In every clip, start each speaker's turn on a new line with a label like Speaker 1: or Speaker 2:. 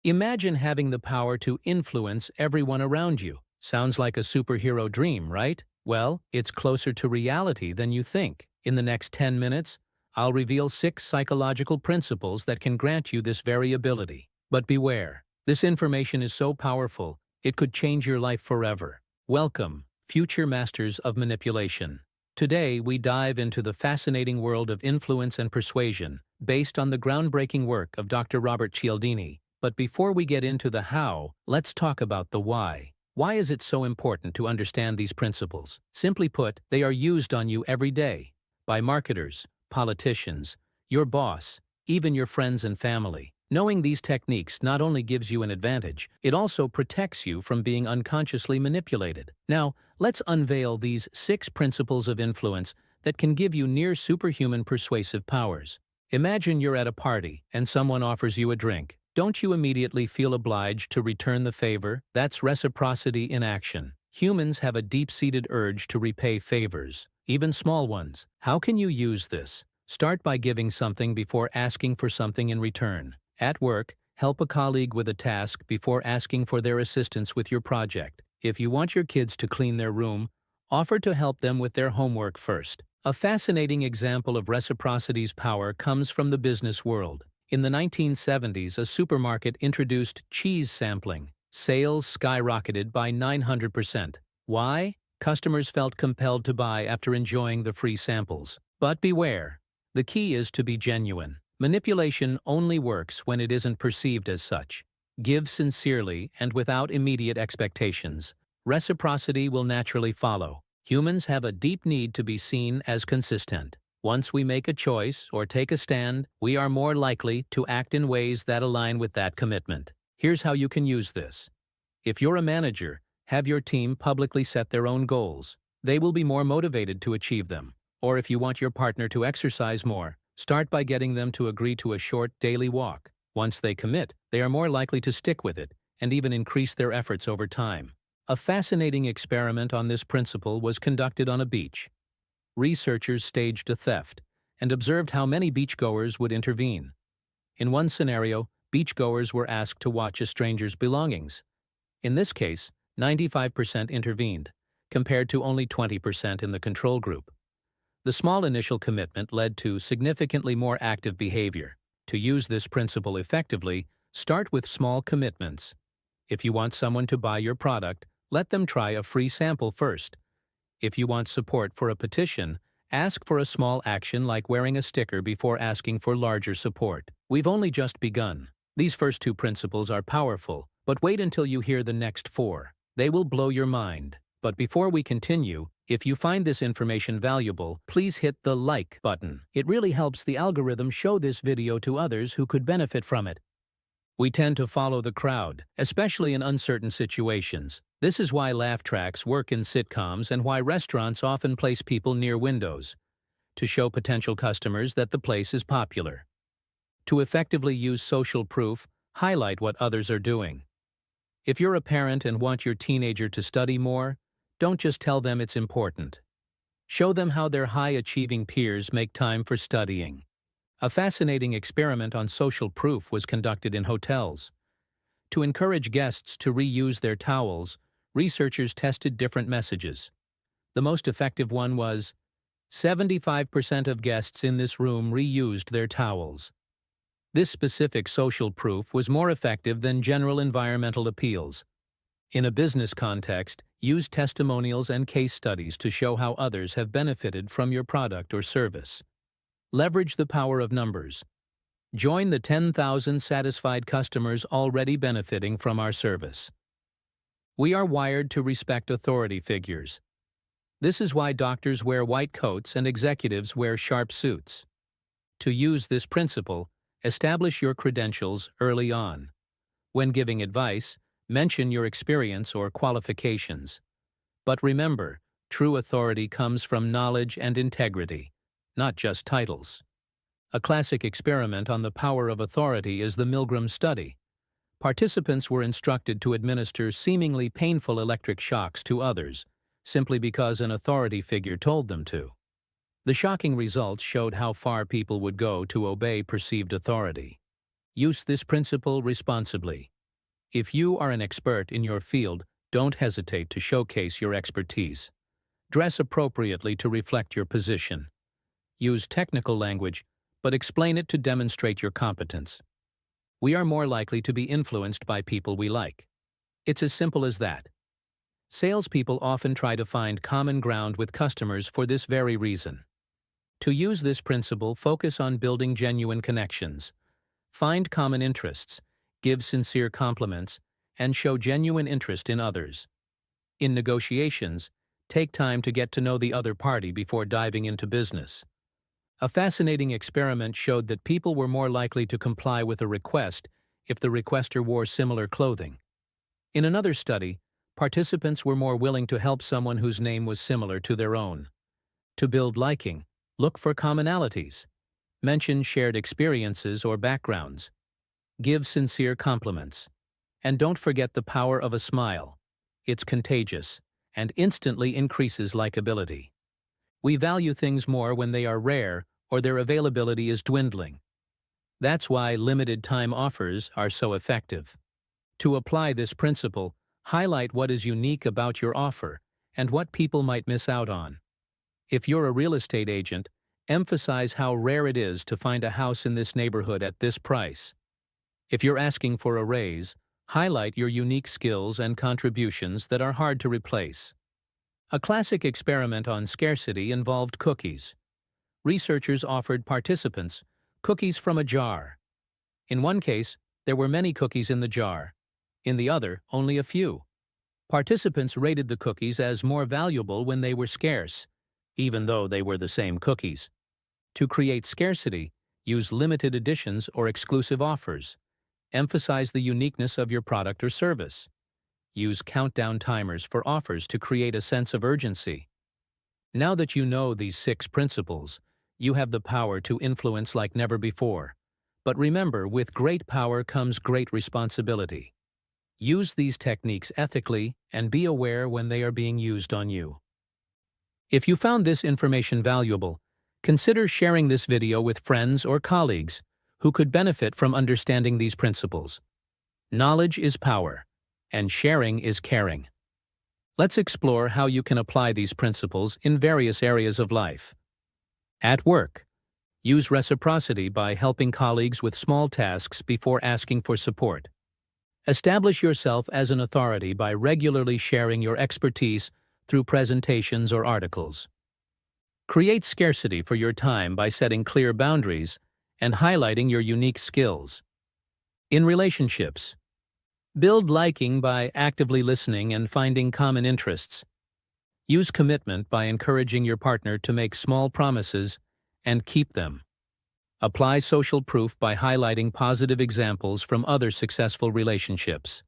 Speaker 1: Imagine having the power to influence everyone around you. Sounds like a superhero dream, right? Well, it's closer to reality than you think. In the next 10 minutes, I'll reveal 6 psychological principles that can grant you this very ability. But beware, this information is so powerful, it could change your life forever. Welcome, future masters of manipulation. Today, we dive into the fascinating world of influence and persuasion, based on the groundbreaking work of Dr. Robert Cialdini. But before we get into the how, let's talk about the why. Why is it so important to understand these principles? Simply put, they are used on you every day, by marketers, politicians, your boss, even your friends and family. Knowing these techniques not only gives you an advantage, it also protects you from being unconsciously manipulated. Now, let's unveil these 6 principles of influence that can give you near superhuman persuasive powers. Imagine you're at a party and someone offers you a drink. Don't you immediately feel obliged to return the favor? That's reciprocity in action. Humans have a deep-seated urge to repay favors, even small ones. How can you use this? Start by giving something before asking for something in return. At work, help a colleague with a task before asking for their assistance with your project. If you want your kids to clean their room, offer to help them with their homework first. A fascinating example of reciprocity's power comes from the business world. In the 1970s, a supermarket introduced cheese sampling. Sales skyrocketed by 900%. Why? Customers felt compelled to buy after enjoying the free samples. But beware. The key is to be genuine. Manipulation only works when it isn't perceived as such. Give sincerely and without immediate expectations. Reciprocity will naturally follow. Humans have a deep need to be seen as consistent. Once we make a choice or take a stand, we are more likely to act in ways that align with that commitment. Here's how you can use this. If you're a manager, have your team publicly set their own goals. They will be more motivated to achieve them. Or if you want your partner to exercise more, start by getting them to agree to a short daily walk. Once they commit, they are more likely to stick with it and even increase their efforts over time. A fascinating experiment on this principle was conducted on a beach. Researchers staged a theft and observed how many beachgoers would intervene. In one scenario, beachgoers were asked to watch a stranger's belongings. In this case, 95% intervened, compared to only 20% in the control group. The small initial commitment led to significantly more active behavior. To use this principle effectively, start with small commitments. If you want someone to buy your product, let them try a free sample first. If you want support for a petition, ask for a small action like wearing a sticker before asking for larger support. We've only just begun. These first 2 principles are powerful, but wait until you hear the next 4. They will blow your mind. But before we continue, if you find this information valuable, please hit the like button. It really helps the algorithm show this video to others who could benefit from it. We tend to follow the crowd, especially in uncertain situations. This is why laugh tracks work in sitcoms and why restaurants often place people near windows, to show potential customers that the place is popular. To effectively use social proof, highlight what others are doing. If you're a parent and want your teenager to study more, don't just tell them it's important. Show them how their high-achieving peers make time for studying. A fascinating experiment on social proof was conducted in hotels. To encourage guests to reuse their towels, researchers tested different messages. The most effective one was, 75% of guests in this room reused their towels. This specific social proof was more effective than general environmental appeals. In a business context, use testimonials and case studies to show how others have benefited from your product or service. Leverage the power of numbers. Join the 10,000 satisfied customers already benefiting from our service. We are wired to respect authority figures. This is why doctors wear white coats and executives wear sharp suits. To use this principle, establish your credentials early on. When giving advice, mention your experience or qualifications. But remember, true authority comes from knowledge and integrity, not just titles. A classic experiment on the power of authority is the Milgram study. Participants were instructed to administer seemingly painful electric shocks to others, simply because an authority figure told them to. The shocking results showed how far people would go to obey perceived authority. Use this principle responsibly. If you are an expert in your field, don't hesitate to showcase your expertise. Dress appropriately to reflect your position. Use technical language, but explain it to demonstrate your competence. We are more likely to be influenced by people we like. It's as simple as that. Salespeople often try to find common ground with customers for this very reason. To use this principle, focus on building genuine connections. Find common interests, give sincere compliments, and show genuine interest in others. In negotiations, take time to get to know the other party before diving into business. A fascinating experiment showed that people were more likely to comply with a request if the requester wore similar clothing. In another study, participants were more willing to help someone whose name was similar to their own. To build liking, look for commonalities. Mention shared experiences or backgrounds. Give sincere compliments. And don't forget the power of a smile. It's contagious and instantly increases likability. We value things more when they are rare or their availability is dwindling. That's why limited-time offers are so effective. To apply this principle, highlight what is unique about your offer and what people might miss out on. If you're a real estate agent, emphasize how rare it is to find a house in this neighborhood at this price. If you're asking for a raise, highlight your unique skills and contributions that are hard to replace. A classic experiment on scarcity involved cookies. Researchers offered participants cookies from a jar. In one case, there were many cookies in the jar. In the other, only a few. Participants rated the cookies as more valuable when they were scarce, even though they were the same cookies. To create scarcity, use limited editions or exclusive offers. Emphasize the uniqueness of your product or service. Use countdown timers for offers to create a sense of urgency. Now that you know these 6 principles, you have the power to influence like never before. But remember, with great power comes great responsibility. Use these techniques ethically and be aware when they are being used on you. If you found this information valuable, consider sharing this video with friends or colleagues who could benefit from understanding these principles. Knowledge is power, and sharing is caring. Let's explore how you can apply these principles in various areas of life. At work, use reciprocity by helping colleagues with small tasks before asking for support. Establish yourself as an authority by regularly sharing your expertise through presentations or articles. Create scarcity for your time by setting clear boundaries and highlighting your unique skills. In relationships, build liking by actively listening and finding common interests. Use commitment by encouraging your partner to make small promises and keep them. Apply social proof by highlighting positive examples from other successful relationships.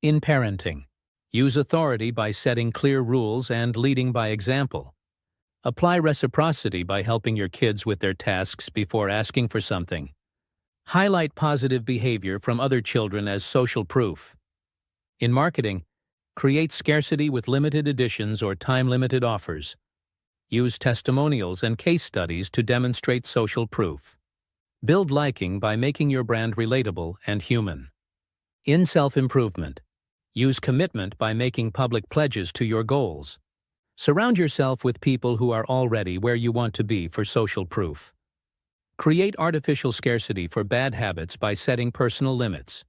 Speaker 1: In parenting, use authority by setting clear rules and leading by example. Apply reciprocity by helping your kids with their tasks before asking for something. Highlight positive behavior from other children as social proof. In marketing, create scarcity with limited editions or time-limited offers. Use testimonials and case studies to demonstrate social proof. Build liking by making your brand relatable and human. In self-improvement, use commitment by making public pledges to your goals. Surround yourself with people who are already where you want to be for social proof. Create artificial scarcity for bad habits by setting personal limits.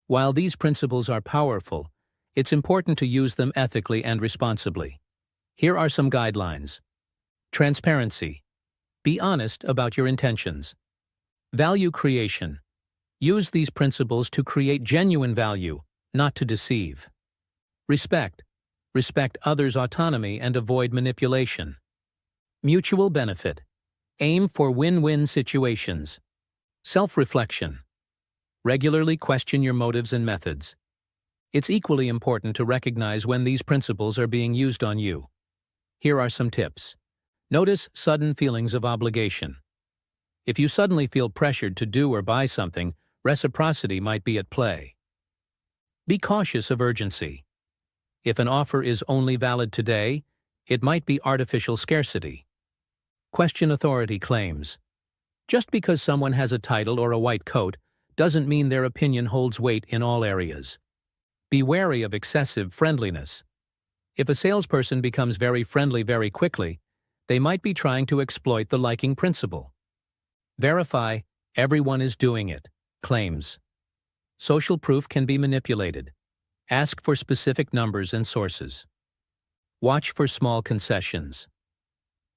Speaker 1: While these principles are powerful, it's important to use them ethically and responsibly. Here are some guidelines. Transparency. Be honest about your intentions. Value creation. Use these principles to create genuine value, not to deceive. Respect. Respect others' autonomy and avoid manipulation. Mutual benefit. Aim for win-win situations. Self-reflection. Regularly question your motives and methods. It's equally important to recognize when these principles are being used on you. Here are some tips. Notice sudden feelings of obligation. If you suddenly feel pressured to do or buy something, reciprocity might be at play. Be cautious of urgency. If an offer is only valid today, it might be artificial scarcity. Question authority claims. Just because someone has a title or a white coat doesn't mean their opinion holds weight in all areas. Be wary of excessive friendliness. If a salesperson becomes very friendly very quickly, they might be trying to exploit the liking principle. Verify, everyone is doing it, claims. Social proof can be manipulated. Ask for specific numbers and sources. Watch for small concessions.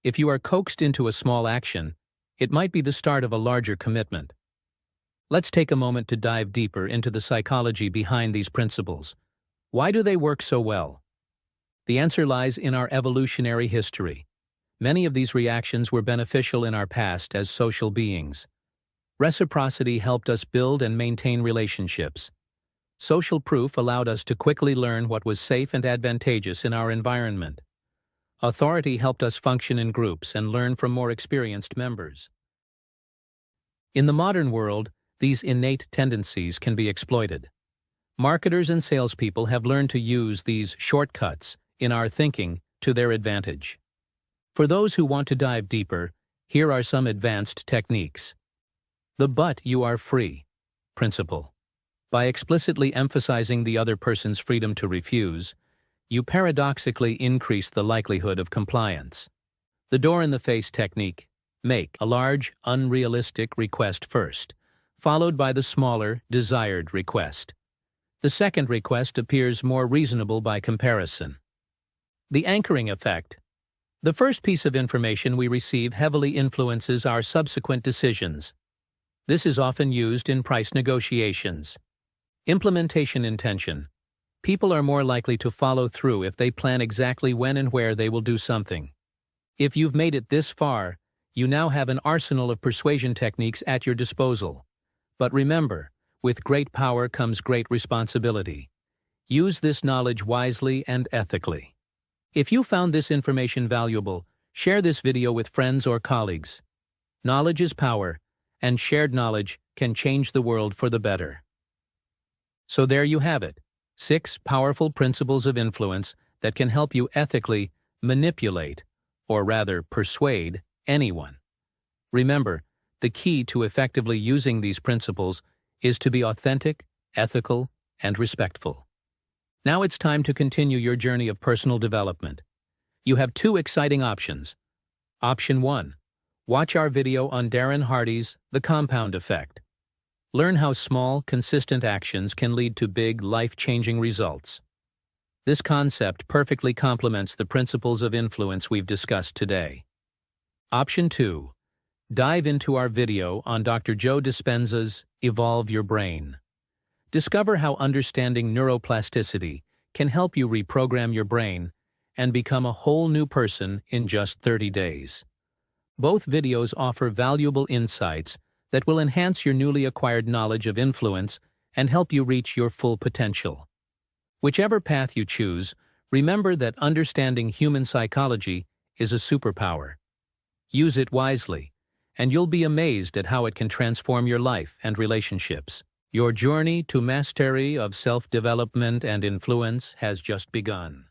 Speaker 1: If you are coaxed into a small action, it might be the start of a larger commitment. Let's take a moment to dive deeper into the psychology behind these principles. Why do they work so well? The answer lies in our evolutionary history. Many of these reactions were beneficial in our past as social beings. Reciprocity helped us build and maintain relationships. Social proof allowed us to quickly learn what was safe and advantageous in our environment. Authority helped us function in groups and learn from more experienced members. In the modern world, these innate tendencies can be exploited. Marketers and salespeople have learned to use these shortcuts in our thinking to their advantage. For those who want to dive deeper, here are some advanced techniques. The "but you are free" principle. By explicitly emphasizing the other person's freedom to refuse, you paradoxically increase the likelihood of compliance. The door-in-the-face technique. Make a large, unrealistic request first, followed by the smaller, desired request. The second request appears more reasonable by comparison. The anchoring effect. The first piece of information we receive heavily influences our subsequent decisions. This is often used in price negotiations. Implementation intention. People are more likely to follow through if they plan exactly when and where they will do something. If you've made it this far, you now have an arsenal of persuasion techniques at your disposal. But remember, with great power comes great responsibility. Use this knowledge wisely and ethically. If you found this information valuable, share this video with friends or colleagues. Knowledge is power, and shared knowledge can change the world for the better. So there you have it, 6 powerful principles of influence that can help you ethically manipulate, or rather persuade, anyone. Remember, the key to effectively using these principles is to be authentic, ethical, and respectful. Now it's time to continue your journey of personal development. You have 2 exciting options. Option 1. Watch our video on Darren Hardy's The Compound Effect. Learn how small, consistent actions can lead to big, life-changing results. This concept perfectly complements the principles of influence we've discussed today. Option 2. Dive into our video on Dr. Joe Dispenza's Evolve Your Brain. Discover how understanding neuroplasticity can help you reprogram your brain and become a whole new person in just 30 days. Both videos offer valuable insights that will enhance your newly acquired knowledge of influence and help you reach your full potential. Whichever path you choose, remember that understanding human psychology is a superpower. Use it wisely, and you'll be amazed at how it can transform your life and relationships. Your journey to mastery of self-development and influence has just begun.